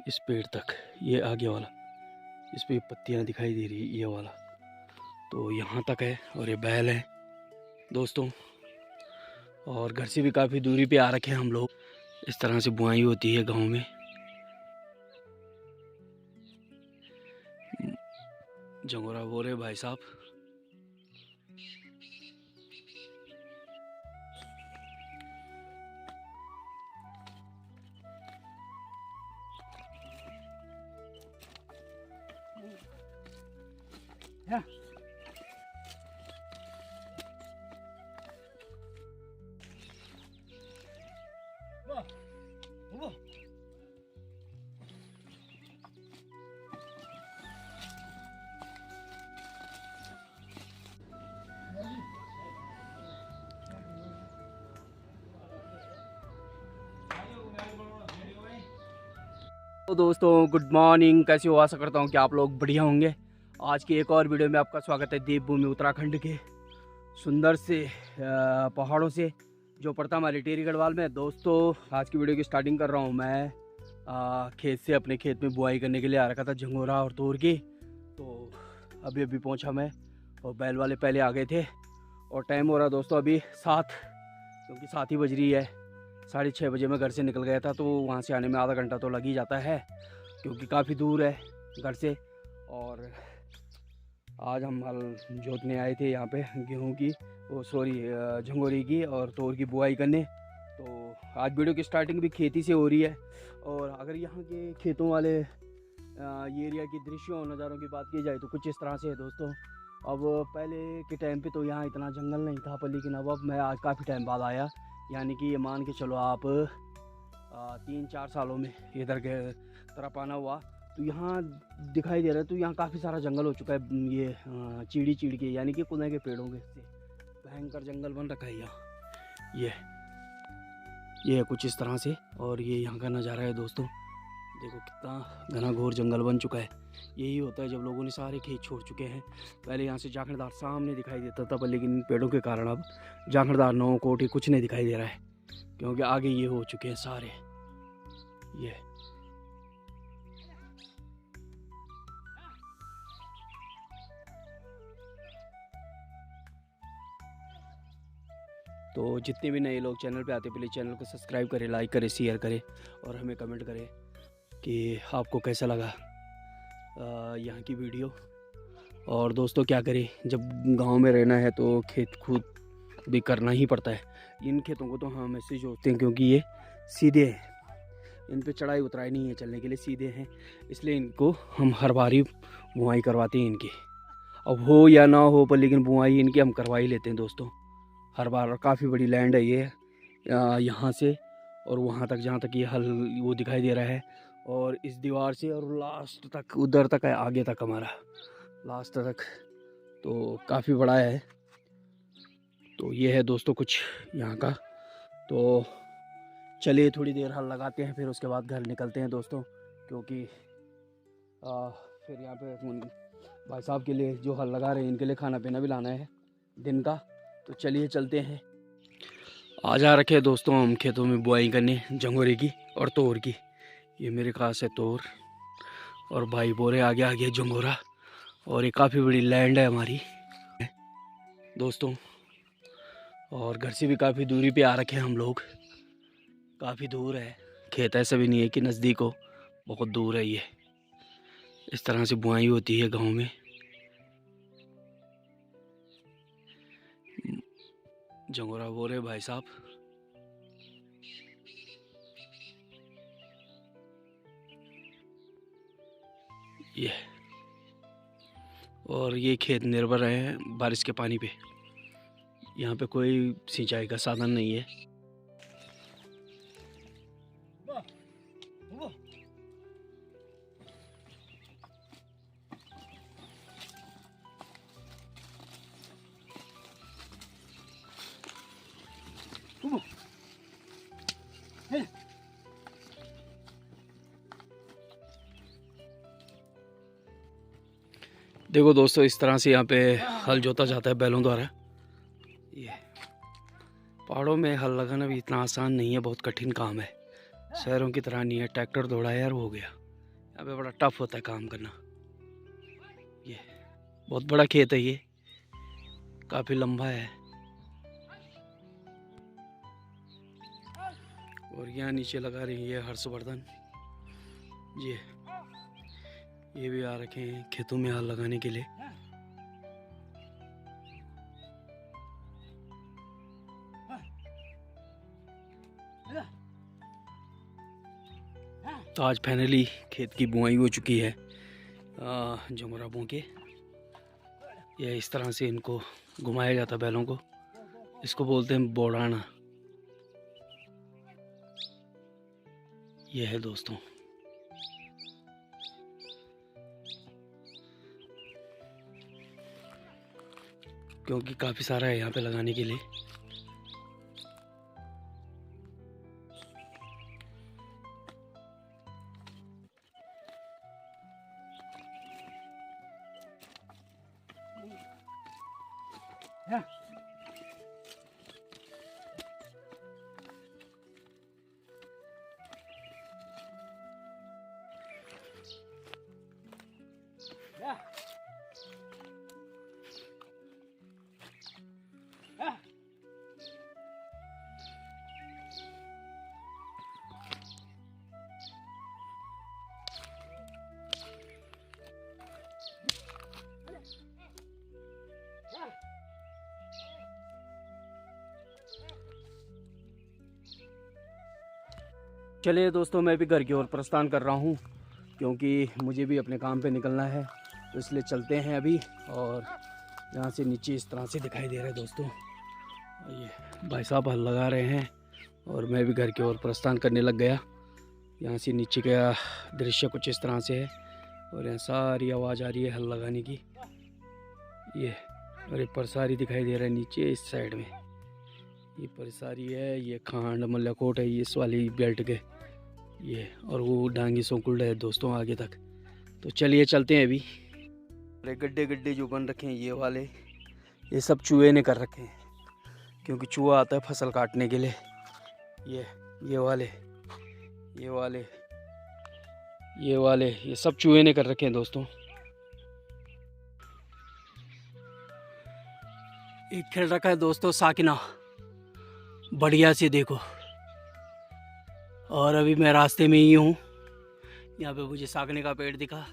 इस पेड़ तक, ये आगे वाला, इस पे पत्तियां दिखाई दे रही है, ये वाला तो यहाँ तक है। और ये बैल है दोस्तों। और घर से भी काफ़ी दूरी पे आ रखे हैं हम लोग। इस तरह से बुआई होती है गांव में। जंगोरा बोल रहे भाई साहब। तो दोस्तों गुड मॉर्निंग, कैसे हो? आशा करता हूँ कि आप लोग बढ़िया होंगे। आज की एक और वीडियो में आपका स्वागत है। देवभूमि उत्तराखंड के सुंदर से पहाड़ों से जो पड़ता है हमारे टिहरी गढ़वाल में। दोस्तों आज की वीडियो की स्टार्टिंग कर रहा हूँ मैं खेत से। अपने खेत में बुआई करने के लिए आ रखा था झंगोरा और तोर की। तो अभी पहुँचा मैं और बैल वाले पहले आ गए थे। और टाइम हो रहा दोस्तों अभी 7, क्योंकि 7 ही बज रही है। 6:30 बजे मैं घर से निकल गया था, तो वहाँ से आने में आधा घंटा तो लग ही जाता है, क्योंकि काफ़ी दूर है घर से। और आज हम हल जोतने आए थे यहाँ पे गेहूं की, झंगोरी की और तोर की बुआई करने। तो आज वीडियो की स्टार्टिंग भी खेती से हो रही है। और अगर यहाँ के खेतों वाले ये एरिया की दृश्यों और नज़ारों की बात की जाए तो कुछ इस तरह से है दोस्तों। अब पहले के टाइम पे तो यहाँ इतना जंगल नहीं था, पर लेकिन अब मैं आज काफ़ी टाइम बाद आया, यानी कि ये मान के चलो आप 3-4 सालों में इधर के तरफ आना हुआ। तो यहाँ दिखाई दे रहा है, तो यहाँ काफ़ी सारा जंगल हो चुका है। ये चीड़ी के, यानी कि कुने के पेड़ों के से भयंकर जंगल बन रखा है यहाँ। ये है कुछ इस तरह से। और ये यहाँ का नज़ारा है दोस्तों। देखो कितना घना घोर जंगल बन चुका है। यही होता है जब लोगों ने सारे खेत छोड़ चुके हैं। पहले यहाँ से जाखड़दार सामने दिखाई देता था, पर लेकिन इन पेड़ों के कारण अब जाखड़दार, नौ कोठी कुछ नहीं दिखाई दे रहा है, क्योंकि आगे ये हो चुके हैं सारे। ये तो जितने भी नए लोग चैनल पे आते हैं, प्लीज़ चैनल को सब्सक्राइब करें, लाइक करें, शेयर करें और हमें कमेंट करें कि आपको कैसा लगा यहाँ की वीडियो। और दोस्तों क्या करें, जब गांव में रहना है तो खेत खुद भी करना ही पड़ता है। इन खेतों को तो हम ऐसे जोतते हैं क्योंकि ये सीधे हैं, इन पे चढ़ाई उतराई नहीं है, चलने के लिए सीधे हैं, इसलिए इनको हम हर बारी बुआई करवाते हैं इनकी। अब हो या ना हो, पर लेकिन बुआई इनकी हम करवा ही लेते हैं दोस्तों हर बार। और काफ़ी बड़ी लैंड है ये, यहाँ से और वहाँ तक, जहाँ तक ये हल वो दिखाई दे रहा है, और इस दीवार से और लास्ट तक, उधर तक है, आगे तक हमारा लास्ट तक, तो काफ़ी बड़ा है। तो ये है दोस्तों कुछ यहाँ का। तो चलिए थोड़ी देर हल लगाते हैं, फिर उसके बाद घर निकलते हैं दोस्तों, क्योंकि फिर यहाँ पे भाई साहब के लिए जो हल लगा रहे हैं, इनके लिए खाना पीना भी लाना है दिन का। तो चलिए चलते हैं। आ जा रखे हैं दोस्तों हम खेतों में बुआई करने झंगोरे की और तोर की। ये मेरे खास है तोर, और भाई बोरे आगे आगे झंगोरा। और ये काफ़ी बड़ी लैंड है हमारी दोस्तों। और घर से भी काफ़ी दूरी पे आ रखे हैं हम लोग, काफ़ी दूर है खेत, ऐसा भी नहीं है कि नज़दीक हो, बहुत दूर है ये। इस तरह से बुआई होती है गांव में। झंगोरा बोल रहे भाई साहब। ये और ये खेत निर्भर है बारिश के पानी पे, यहाँ पे कोई सिंचाई का साधन नहीं है। देखो दोस्तों इस तरह से यहाँ पे हल जोता जाता है बैलों द्वारा। ये पहाड़ों में हल लगाना भी इतना आसान नहीं है, बहुत कठिन काम है। शहरों की तरह नहीं है, ट्रैक्टर दौड़ा यार हो गया। यहाँ पे बड़ा टफ होता है काम करना। ये बहुत बड़ा खेत है, ये काफ़ी लंबा है। और यहाँ नीचे लगा रही है हर्षवर्धन। ये भी आ रखे हैं खेतों में हाल लगाने के लिए। तो आज फाइनली खेत की बुआई हो चुकी है जमराबों के। यह इस तरह से इनको घुमाया जाता है बैलों को, इसको बोलते हैं बोड़ाना। यह है दोस्तों, क्योंकि काफ़ी सारा है यहाँ पे लगाने के लिए। चलिए दोस्तों, मैं भी घर की ओर प्रस्थान कर रहा हूँ, क्योंकि मुझे भी अपने काम पे निकलना है। तो इसलिए चलते हैं अभी। और यहाँ से नीचे इस तरह से दिखाई दे रहा है दोस्तों, ये भाई साहब हल लगा रहे हैं और मैं भी घर की ओर प्रस्थान करने लग गया। यहाँ से नीचे का दृश्य कुछ इस तरह से है और यहाँ सारी आवाज़ आ रही है हल लगाने की। ये और एक परसारी दिखाई दे रहा है नीचे इस साइड में, ये परसारी है। ये खांड मल्लाकोट है ये इस वाली बेल्ट के, ये और वो डांगी सोकुल्ड है दोस्तों आगे तक। तो चलिए चलते हैं अभी। अरे गड्ढे गड्ढे जो बन रखे हैं ये वाले, ये सब चूहे ने कर रखे हैं, क्योंकि चूहा आता है फसल काटने के लिए। ये वाले ये सब चूहे ने कर रखे हैं दोस्तों। एक खेल रखा है दोस्तों साकिना, बढ़िया से देखो। और अभी मैं रास्ते में ही हूँ, यहाँ पे मुझे सागने का पेड़ दिखा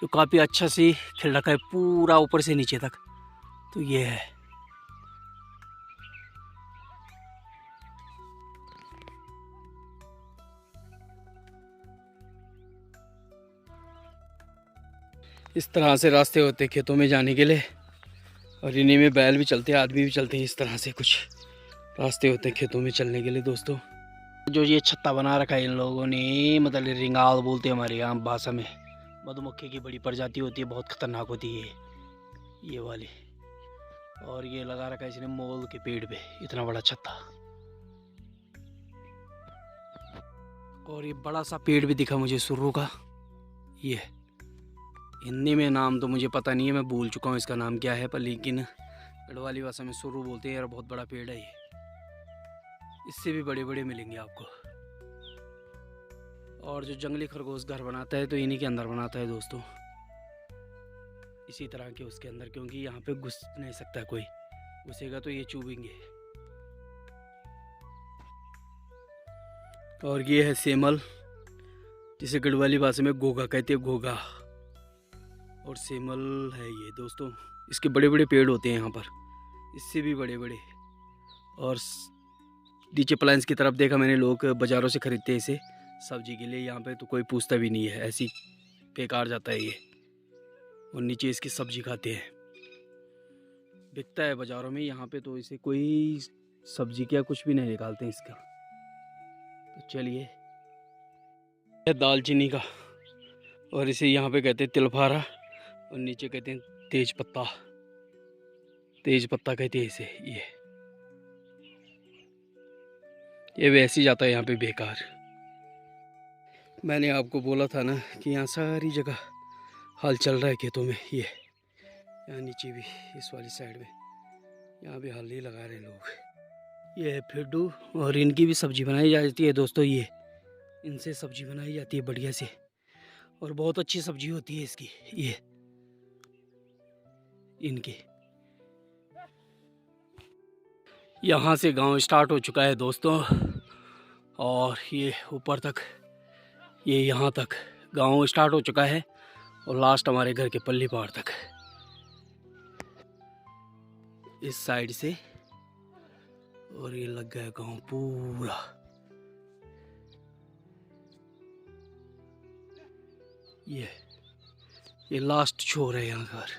जो काफ़ी अच्छा से खिल रखा है पूरा ऊपर से नीचे तक। तो ये है, इस तरह से रास्ते होते हैं खेतों में जाने के लिए। और इन्हीं में बैल भी चलते हैं, आदमी भी चलते हैं। इस तरह से कुछ रास्ते होते हैं खेतों में चलने के लिए दोस्तों। जो ये छत्ता बना रखा है इन लोगों ने, मतलब रिंगाल बोलते हैं हमारे यहाँ भाषा में। मधुमक्खी की बड़ी प्रजाति होती है, बहुत खतरनाक होती है ये वाली। और ये लगा रखा है इसने मोल के पेड़ पे, इतना बड़ा छत्ता। और ये बड़ा सा पेड़ भी दिखा मुझे सुर्रू का। ये हिंदी में नाम तो मुझे पता नहीं है, मैं भूल चुका हूँ इसका नाम क्या है, पर लेकिन गढ़वाली भाषा में सुर्रू बोलते हैं। यार बहुत बड़ा पेड़ है ये, इससे भी बड़े बड़े मिलेंगे आपको। और जो जंगली खरगोश घर बनाता है तो इन्हीं के अंदर बनाता है दोस्तों, इसी तरह के उसके अंदर, क्योंकि यहाँ पे घुस नहीं सकता कोई, घुसेगा तो ये चुभेंगे। और ये है सेमल, जिसे गढ़वाली भाषा में घोगा कहते हैं, घोगा। और सेमल है ये दोस्तों, इसके बड़े बड़े पेड़ होते हैं यहाँ पर, इससे भी बड़े बड़े। और नीचे प्लांट्स की तरफ देखा मैंने, लोग बाज़ारों से ख़रीदते हैं इसे सब्जी के लिए। यहाँ पे तो कोई पूछता भी नहीं है, ऐसी बेकार जाता है ये। और नीचे इसकी सब्जी खाते हैं, बिकता है बाज़ारों में। यहाँ पे तो इसे कोई सब्जी क्या कुछ भी नहीं निकालते हैं इसका। तो चलिए, दालचीनी का, और इसे यहाँ पे कहते हैं तिलफारा, और नीचे कहते हैं तेज पत्ता, तेज पत्ता कहते हैं इसे। ये वैसे ही जाता है यहाँ पे बेकार। मैंने आपको बोला था ना कि यहाँ सारी जगह हाल चल रहा है खेतों में। ये यहाँ नीचे भी इस वाली साइड में, यहाँ भी हाल ही लगा रहे हैं लोग। ये है फिड्डू, और इनकी भी सब्जी बनाई जाती है दोस्तों। ये इनसे सब्जी बनाई जाती है बढ़िया से। और बहुत अच्छी सब्जी होती है इसकी। ये इनकी यहाँ से गांव स्टार्ट हो चुका है दोस्तों, और ये ऊपर तक, ये यहाँ तक गांव स्टार्ट हो चुका है और लास्ट हमारे घर के पल्ली पहाड़ तक इस साइड से। और ये लग गया गांव पूरा। ये लास्ट छोर है यहाँ घर,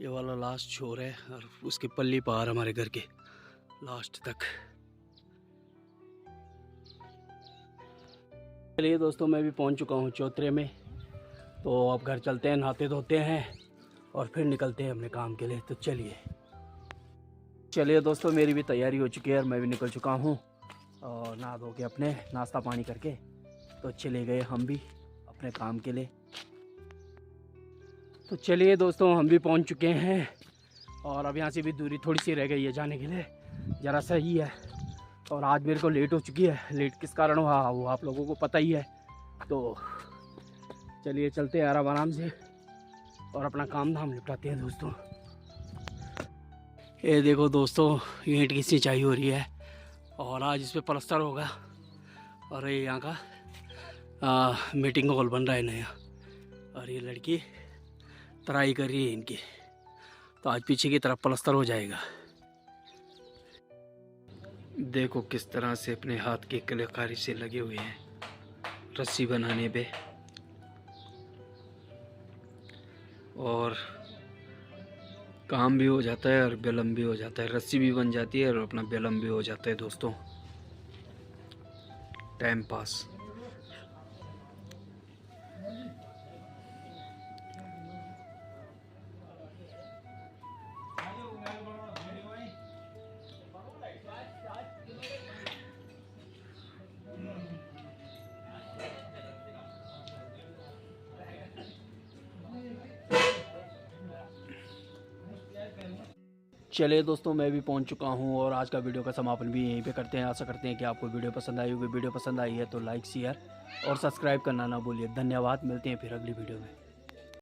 ये वाला लास्ट छोर है और उसके पल्ली पहाड़ हमारे घर के लास्ट तक। चलिए दोस्तों, मैं भी पहुंच चुका हूं चौतरे में, तो अब घर चलते हैं, नहाते धोते हैं और फिर निकलते हैं अपने काम के लिए। तो चलिए दोस्तों, मेरी भी तैयारी हो चुकी है और मैं भी निकल चुका हूं, और नहा धो के अपने नाश्ता पानी करके तो चले गए हम भी अपने काम के लिए। तो चलिए दोस्तों, हम भी पहुंच चुके हैं और अब यहाँ से भी दूरी थोड़ी सी रह गई है जाने के लिए, ज़रा सा ही है। और आज मेरे को लेट हो चुकी है। लेट किस कारण हुआ वो आप लोगों को पता ही है। तो चलिए चलते हैं आराम से और अपना काम धाम निपटाते हैं दोस्तों। ये देखो दोस्तों, ईंट की सिंचाई हो रही है और आज इस पर प्लास्टर होगा। और ये यहाँ का मीटिंग हॉल बन रहा है नया, और ये लड़की तराई कर रही है इनकी। तो आज पीछे की तरफ प्लास्टर हो जाएगा। देखो किस तरह से अपने हाथ की कलाकारी से लगे हुए हैं रस्सी बनाने पे, और काम भी हो जाता है और बेलम भी हो जाता है। रस्सी भी बन जाती है और अपना बेलम भी हो जाता है दोस्तों। Time pass. चलिए दोस्तों, मैं भी पहुंच चुका हूं और आज का वीडियो का समापन भी यहीं पे करते हैं। आशा करते हैं कि आपको वीडियो पसंद आई होगी। वीडियो पसंद आई है तो लाइक शेयर और सब्सक्राइब करना ना भूलिए। धन्यवाद, मिलते हैं फिर अगली वीडियो में।